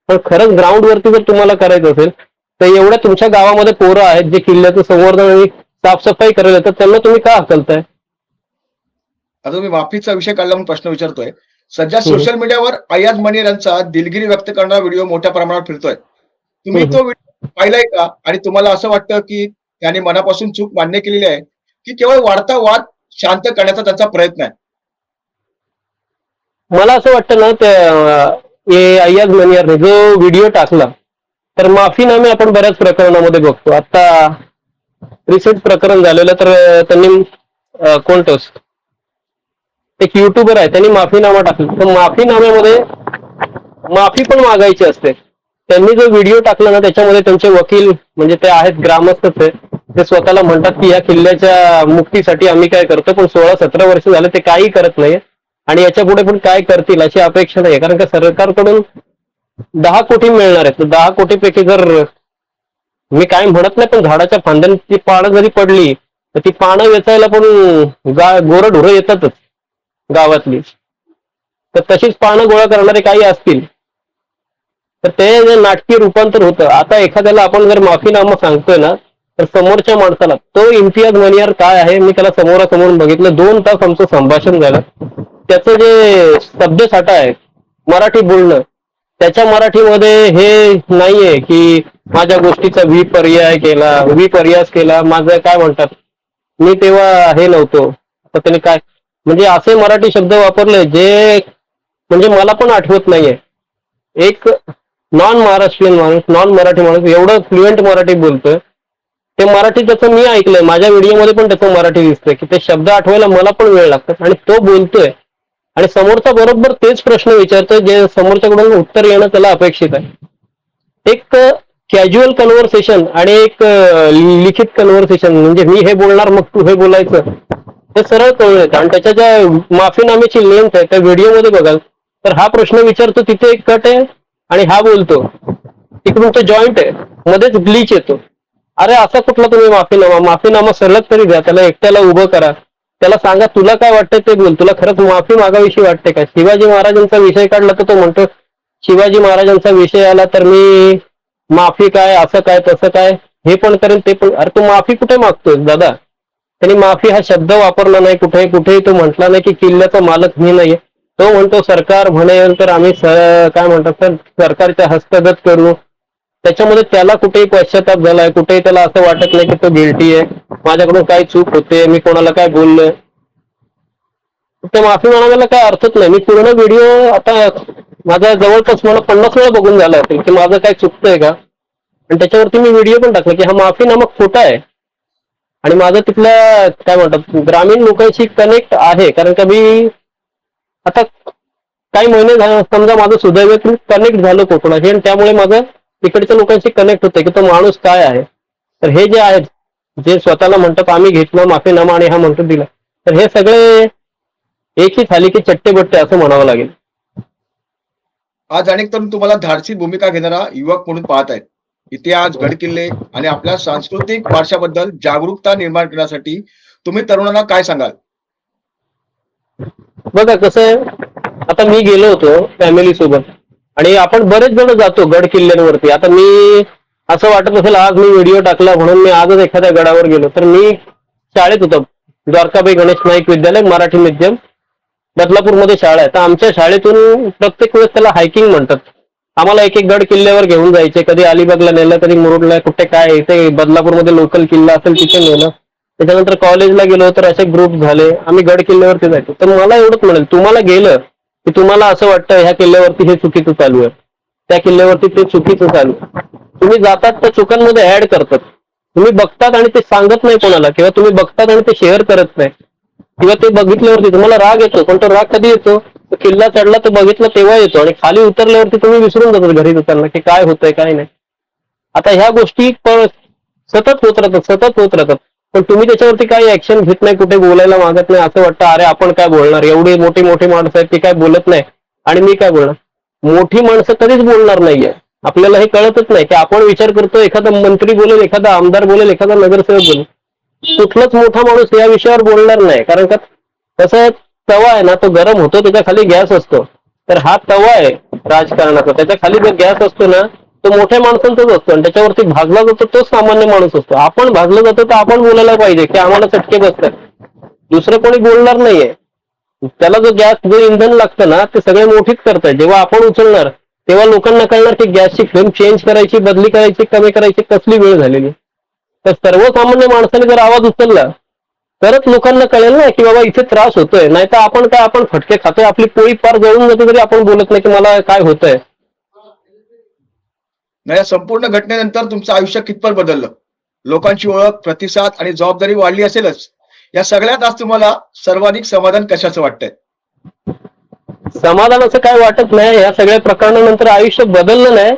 Speaker 2: पण खरंच ग्राउंड वरती जर तुम्हाला करायचं असेल तर एवढ्या तुमच्या गावामध्ये पोरं आहेत जे किल्ल्याचं संवर्धन आणि साफसफाई करायला येतात, त्यांना तुम्ही का हकलताय?
Speaker 1: आता तुम्ही माफीचा विषय काढला म्हणून प्रश्न विचारतोय. सध्या सोशल मीडियावर अय्याज मनीर यांचा दिलगिरी व्यक्त करणारा व्हिडिओ मोठ्या प्रमाणात फिरतोय. तुम्ही तो व्हिडिओ पाहिलाय का? आणि तुम्हाला असं वाटतं की त्याने मनापासून चूक मान्य केलेली आहे की केवळ वाढता वाद शांत करण्याचा त्यांचा प्रयत्न आहे?
Speaker 2: मला असं वाटतं ना, त्या अय्याज मनियारने जो व्हिडिओ टाकला, तर माफीनामे आपण बऱ्याच प्रकरणामध्ये बघतो. आता रिसेंट प्रकरण झालेलं तर त्यांनी कोणतं एक युट्यूबर आहे त्यांनी माफीनामा टाकला, तर माफीनाम्यामध्ये माफी पण मागायची असते. त्यांनी जो व्हिडिओ टाकला ना त्याच्यामध्ये त्यांचे वकील म्हणजे ते आहेत ग्रामस्थच आहे, ते स्वतःला म्हणतात की या किल्ल्याच्या मुक्तीसाठी आम्ही काय करतो, पण 16-17 वर्ष झाले ते काही करत नाही आणि याच्या पुढे पण काय करतील अशी अपेक्षा नाही. कारण का सरकारकडून 10 कोटी मिळणार आहेत, 10 कोटीपैकी जर मी काय म्हणत नाही, पण झाडाच्या फांद्यांची पानं जरी पडली तर ती पानं वेचायला पण गोरढोरं येतातच गावातली. तर तशीच पानं गोळा करणारे काही असतील तर ते जे नाटकीय रूपांतर होतं. आता एखाद्याला आपण जर माफीनामा सांगतोय ना तर समोरच्या माणसाला तो इम्तियाज मनियार काय आहे, मी त्याला समोरासमोर बघितलं, 2 तास आमचं संभाषण झालं. त्याचं जे शब्दसाठा आहे मराठी बोलणं, त्याच्या मराठीमध्ये हे नाहीये की माझ्या गोष्टीचा विपर्यास केला, माझं काय म्हणतात, मी तेव्हा हे नव्हतो, आता त्याने काय म्हणजे असे मराठी शब्द वापरले जे म्हणजे मला पण आठवत नाहीये. एक नॉन महाराष्ट्रीयन माणूस, नॉन मराठी माणूस एवढं फ्लुएंट मराठी बोलतोय. ते मराठी त्याचं मी ऐकलंय, माझ्या व्हिडिओमध्ये पण त्याचं मराठी दिसतंय की ते शब्द आठवायला मला पण वेळ लागतात आणि तो बोलतोय आणि समोरचा बरोबर तेच प्रश्न विचारतोय जे समोरच्याकडून उत्तर येणं त्याला अपेक्षित आहे. एक कॅज्युअल कन्व्हर्सेशन आणि एक लिखित कन्व्हर्सेशन, म्हणजे मी हे बोलणार मग तू हे बोलायचं, हे सरळ कळून येतं. आणि त्याच्या ज्या माफीनाम्याची लेंथ आहे त्या व्हिडिओमध्ये बघाल तर हा प्रश्न विचारतो तिथे एक कट आहे आणि हा बोलतो तिकडून तो जॉईंट आहे, मध्येच ग्लिच येतो. अरे असा कुठला तुम्ही माफीनामा सलग तरी द्या, त्याला एकट्याला उभं करा, त्याला सांगा तुला काय वाटतंय ते बोल, तुला खरंच माफी मागाविषयी वाटते का? शिवाजी महाराजांचा विषय काढला तर तो म्हणतो शिवाजी महाराजांचा विषय आला तर मी माफी काय, असं काय तसं काय, हे पण करेन ते पण. अरे तू माफी कुठे मागतोय दादा? त्यांनी माफी हा शब्द वापरला नाही, कुठेही तो म्हटला नाही की किल्ल्याचा मालक मी नाहीये. तो म्हणतो सरकार म्हणेल तर आम्ही काय म्हणतात तर सरकारच्या हस्तगत करू. त्याच्यामध्ये त्याला कुठेही पश्चाताप झालाय, कुठेही त्याला असं वाटत नाही की तो गिल्टी आहे, माझ्याकडून काय चूक होते, मी कोणाला काय बोललोय. ते माफी मागायला काय अर्थच नाही. मी पूर्ण व्हिडिओ आता माझा जवळपास मला 50 वेळा बघून झाला असेल की माझं काय चुकतंय का, आणि त्याच्यावरती मी व्हिडिओ पण टाकला की हा माफीनामा खोटा आहे. आणि माझं तिथल्या काय म्हणतात ग्रामीण लोकांशी कनेक्ट आहे, कारण का मी आता काही महिने झाले समजा माझं सुदैवाने कनेक्ट झालं कोकणाशी आणि त्यामुळे माझं तिकडच्या लोकांशी कनेक्ट होतंय की तो माणूस काय आहे. तर हे जे आहेत जे स्वतःला म्हणतात आम्ही घेतलं माफीनामा आणि हा म्हणतो दिला, तर हे सगळे एक ही थाली की चट्टे बट्टे असं म्हणावं लागेल.
Speaker 1: आज अनेक तरुण तुम्हाला धाडसी भूमिका घेणारा युवक म्हणून पाहत आहेत. इतिहास, गडकिल्ले आणि आपल्या सांस्कृतिक वारशाबद्दल जागरूकता निर्माण करण्यासाठी तुम्ही तरुणांना काय सांगाल?
Speaker 2: बघा कसं आहे, आता मी गेलो होतो फॅमिली सोबत आणि आपण बरेच जण जातो गड किल्ल्यांवरती. आता मी असं वाटत असेल आज मी व्हिडिओ टाकला म्हणून मी आजच एखाद्या गडावर गेलो, तर मी शाळेत होतो, द्वारकाबाई गणेश नाईक विद्यालय मराठी माध्यम बदलापूरमध्ये शाळा आहे. तर आमच्या शाळेतून प्रत्येक वेळेस त्याला हायकिंग म्हणतात. आम्हाला एक एक गड किल्ल्यावर घेऊन जायचे, कधी अलिबागला नेलं, कधी मुरुडला, कुठे काय इथे बदलापूरमध्ये लोकल किल्ला असेल तिथे नेलं. त्याच्यानंतर कॉलेजला गेलो तर असे ग्रुप झाले, आम्ही गड किल्ल्यावरती जायचो. तर मला एवढंच म्हणेल, तुम्हाला गेलं की तुम्हाला असं वाटतं ह्या किल्ल्यावरती हे चुकीचं चालू आहे, त्या किल्ल्यावरती ते चुकीचं चालू आहे, तुम्ही जातात त्या चुकांमध्ये ऍड करतात. तुम्ही बघतात आणि ते सांगत नाही कोणाला, किंवा तुम्ही बघतात आणि ते शेअर करत नाही, किंवा ते बघितल्यावरती तुम्हाला राग येतो. पण तो राग कधी येतो? तो किल्ला चढला तर बघितलं तेव्हा येतो, आणि खाली उतरल्यावरती तुम्ही विसरून जातात घरी जाताना की काय होतंय काय नाही. आता ह्या गोष्टी सतत होत राहतात, पण तुम्ही त्याच्यावरती काही ऍक्शन घेत नाही, कुठे बोलायला मागत नाही. असं वाटतं अरे आपण काय बोलणार, एवढी मोठी मोठी माणसं आहेत ती काय बोलत नाही आणि मी काय बोलणार. मोठी माणसं कधीच बोलणार नाहीये, आपल्याला हे कळतच नाही की आपण विचार करतो एखादा मंत्री बोलेल, एखादा आमदार बोलेल, एखादा नगरसेवक बोलेल, कुठलाच मोठा माणूस या विषयावर बोलणार नाही. कारण का कसं तवा आहे ना, तो गरम होतो, त्याच्या खाली गॅस असतो. तर हा तवा आहे राजकारणाचा, त्याच्या खाली जो गॅस असतो ना तो मोठ्या माणसांचाच असतो आणि त्याच्यावरती भाजला जातो तो सामान्य माणूस असतो. आपण भाजलं जातो तर आपण बोलायला पाहिजे की आम्हाला चटके बसतात, दुसरं कोणी बोलणार नाहीये. त्याला जो गॅस जो इंधन लागतं ना ते सगळे मोठीच करतात. जेव्हा आपण उचलणार तेव्हा लोकांना कळणार की गॅसची फ्लेम चेंज करायची, बदली करायची, कमी करायची कसली वेळ झालेली. तर सर्वसामान्य माणसाने जर आवाज उचलला तरच लोकांना कळेल ना की बाबा इथे त्रास होतोय. नाही तर आपण फटके खातोय, आपली पोळी पार जळून जाते तरी आपण बोलत नाही की मला काय होतंय.
Speaker 1: या संपूर्ण घटनेनंतर तुमचं आयुष्य कितपत बदललं? लोकांची ओळख, प्रतिसाद आणि जबाबदारी वाढली असेलच. या सगळ्यात आज तुम्हाला सर्वाधिक समाधान कशाचं वाटतंय?
Speaker 2: समाधानाचं काय वाटत नाही. या सगळ्या प्रकरणानंतर आयुष्य बदललं नाही.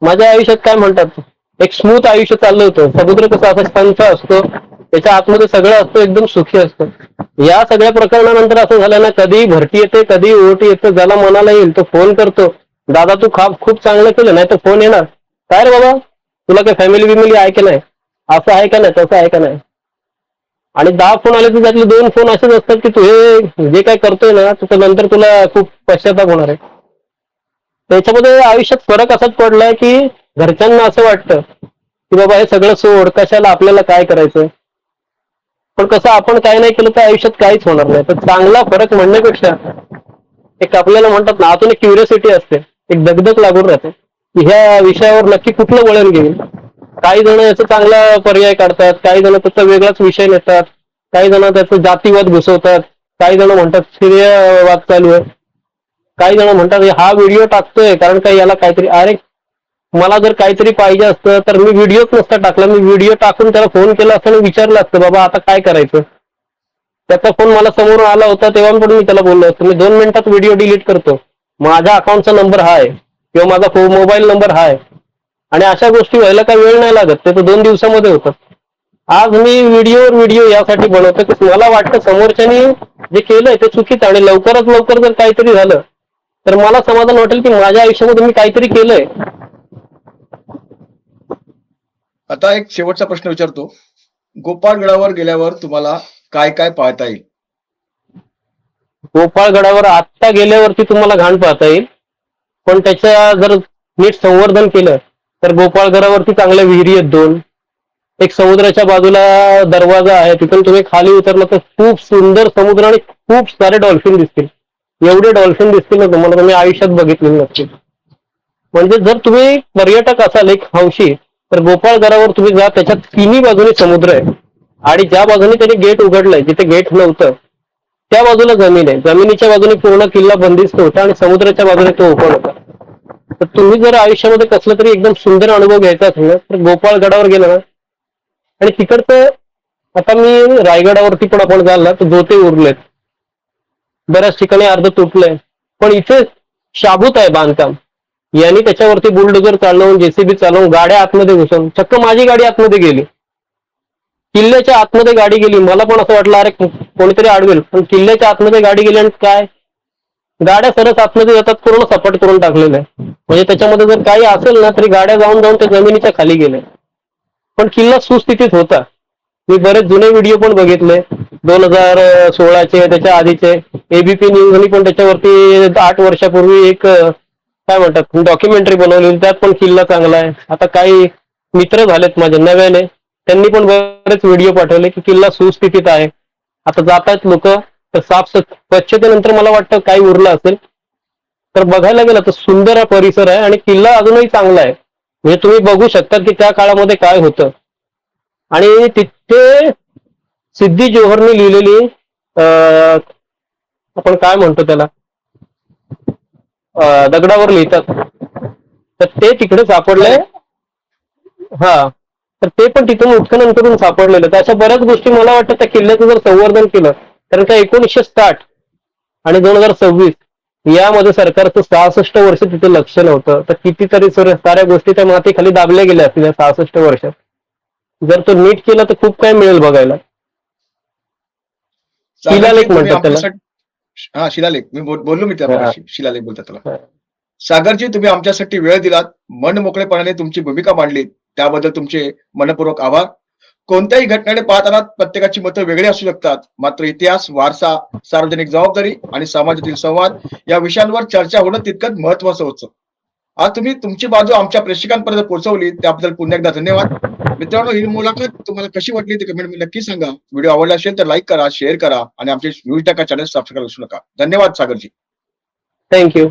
Speaker 2: माझ्या आयुष्यात काय म्हणतात एक स्मूथ आयुष्य चाललं होतं. समुद्र कसा असा शांत असतो, त्याच्या आतमध्ये सगळं असतं, एकदम सुखी असतं. या सगळ्या प्रकरणानंतर असं झालं ना, कधी भरती येते, कधी ओटी येतं, ज्याला मनाला येईल तो फोन करतो, दादा तू खूप चांगलं केलं, नाही तर फोन येणार काय रे बाबा तुला काय फॅमिली बिमिली आहे की नाही, असं आहे का नाही, तसं आहे का नाही. आणि 10 फोन आले तर त्यातले 2 फोन असेच असतात की तू हे जे काय करतोय ना त्याच्यानंतर तुला खूप पश्चाताप होणार आहे. त्याच्यामध्ये आयुष्यात फरक असाच पडलाय की घरच्यांना असं वाटतं की बाबा हे सगळं सोड, कशाला आपल्याला काय करायचं. पण कसं आपण काय नाही केलं तर आयुष्यात काहीच होणार नाही. तर चांगला फरक म्हणण्यापेक्षा एक आपल्याला म्हणतात ना आतून एक क्युरियोसिटी असते, एक दगदग लागून राहते की ह्या विषयावर नक्की कुठलं वळण घेईल. काही जण याचा चांगला पर्याय काढतात, काही जण त्याचा वेगळाच विषय नेतात, काही जण त्याचा जातीवाद घुसवतात, काही जण म्हणतात श्रेय वाद चालू आहे, काही जण म्हणतात हा व्हिडिओ टाकतोय कारण काही याला काहीतरी. अरे मला जर काहीतरी पाहिजे असतं तर मी व्हिडिओच नसता टाकला, मी व्हिडिओ टाकून त्याला फोन केला असता आणि विचारलं असतं बाबा आता काय करायचं. त्याचा फोन मला समोरून आला होता तेव्हा पण मी त्याला बोललो असतो मी 2 मिनिटात व्हिडिओ डिलीट करतो, माझ्या अकाउंटचा नंबर हा आहे किंवा माझा मोबाईल नंबर हा आहे. आणि अशा गोष्टी व्हायला काही वेळ नाही लागत, ते तर 2 दिवसामध्ये होतं. आज मी व्हिडिओ यासाठी बनवतो की मला वाटतं समोरच्यानी जे केलंय ते चुकीचं, आणि लवकरात लवकर जर काहीतरी झालं तर मला समाधान वाटेल की माझ्या आयुष्यामध्ये मी काहीतरी केलंय.
Speaker 1: आता एक शेवटचा प्रश्न विचारतो. गोपाळगडावर गेल्यावर तुम्हाला काय काय पाहता येईल?
Speaker 2: गोपाळगडावर आत्ता गेल्यावरती तुम्हाला घाण पाहता येईल, पण त्याच्या जर नीट संवर्धन केलं तर गोपाळगडावरती चांगल्या विहिरी आहेत 2. एक समुद्राच्या बाजूला दरवाजा आहे, तिथून तुम्ही खाली उतरलं तर खूप सुंदर समुद्र आणि खूप सारे डॉल्फिन दिसतील. एवढे डॉल्फिन दिसतील ना तुम्हाला, तुम्ही आयुष्यात बघितले नसतील. म्हणजे जर तुम्ही पर्यटक असाल एक हौशी तर गोपाळगडावर तुम्ही जा, त्याच्या तिन्ही बाजूने समुद्र आहे आणि ज्या बाजूने त्यांनी गेट उघडलंय जिथे गेट नव्हतं त्या बाजूला जमीन आहे, जमिनीच्या बाजूने पूर्ण किल्ला बंदिस्त होता आणि समुद्राच्या बाजूने तो ओपन होता. तर तुम्ही जर आयुष्यामध्ये कसला तरी एकदम सुंदर अनुभव घ्यायचा असेल ना तर गोपाळगडावर गेला ना. आणि तिकडचं आता मी रायगडावरती पण आपण जायला तर जोते उरलेत, बऱ्याच ठिकाणी अर्ध तुटलंय, पण इथे शाबूत आहे बांधकाम. यांनी त्याच्यावरती बुलडोजर चालवून जेसीबी चालवून गाड्या आतमध्ये घुसवून, चक्क माझी गाडी आतमध्ये गेली, किल्ल्याच्या आतमध्ये गाडी गेली. मला पण असं वाटलं अरे कोणीतरी अडवेल, पण किल्ल्याच्या आतमध्ये गाडी गेली आणि काय गाड्या सरस आतमध्ये जातात, पूर्ण सपाट करून टाकलेलं आहे. म्हणजे त्याच्यामध्ये जर काही असेल ना तरी गाड्या जाऊन जाऊन त्या जमिनीच्या खाली गेल्या, पण किल्ला सुस्थितीत होता. मी बरेच जुने व्हिडिओ पण बघितले 2016चे, त्याच्या आधीचे. एबीपी न्यूजनी पण त्याच्यावरती 8 वर्षापूर्वी एक काय म्हणतात डॉक्युमेंटरी बनवलेली, त्यात पण किल्ला चांगला आहे. आता काही मित्र झालेत माझे नव्याने, त्यांनी पण बरेच व्हिडिओ पाठवले की किल्ला सुस्थितीत आहे. आता जातात लोक तर स्वच्छतेनंतर मला वाटतं काही उरलं असेल तर बघायला गेलं तर सुंदर परिसर आहे आणि किल्ला अजूनही चांगला आहे. म्हणजे तुम्ही बघू शकता की त्या काळामध्ये काय होतं. आणि तिथे सिद्धी जोहरनी लिहिलेली आपण काय म्हणतो त्याला दगडावर लिहितात, तर ते तिकडे सापडलंय. हा, तर ते पण तिथून उत्खनन करून सापडलेलं. तर अशा बऱ्याच गोष्टी मला वाटतं त्या किल्ल्याचं जर संवर्धन केलं, कारण का 1960 आणि 2026 यामध्ये सरकारचं 66 वर्ष तिथे लक्ष नव्हतं, तर कितीतरी साऱ्या गोष्टी त्या मातीखाली दाबल्या गेल्या असतील या 66 वर्षात. जर तो नीट केला तर खूप काय मिळेल बघायला. शिलालेख म्हणतात त्याला.
Speaker 1: हा, शिलालेख. मी बोललो मी त्या
Speaker 2: हा.
Speaker 1: मगाशी, शिलालेख बोलतात त्याला.
Speaker 2: हा.
Speaker 1: सागरजी, तुम्ही आमच्यासाठी वेळ दिलात, मन मोकळेपणाने तुमची भूमिका मांडलीत, त्याबद्दल तुमचे मनपूर्वक आभार. कोणत्याही घटनेकडे पाहताना प्रत्येकाची मतं वेगळी असू शकतात, मात्र इतिहास, वारसा, सार्वजनिक जबाबदारी आणि समाजातील संवाद या विषयांवर चर्चा होणं तितकंच महत्वाचं होतं. आज तुम्ही तुमची बाजू आमच्या प्रेक्षकांपर्यंत पोहोचवली, त्याबद्दल पुन्हा एकदा धन्यवाद. मित्रांनो, ही मुलाखत तुम्हाला कशी वाटली ते कमेंटमध्ये नक्की सांगा. व्हिडिओ आवडला असेल तर लाईक करा, शेअर करा आणि आमचे न्यूज टाका चॅनल सबस्क्राईब करू नका. धन्यवाद सागरजी.
Speaker 2: थँक्यू.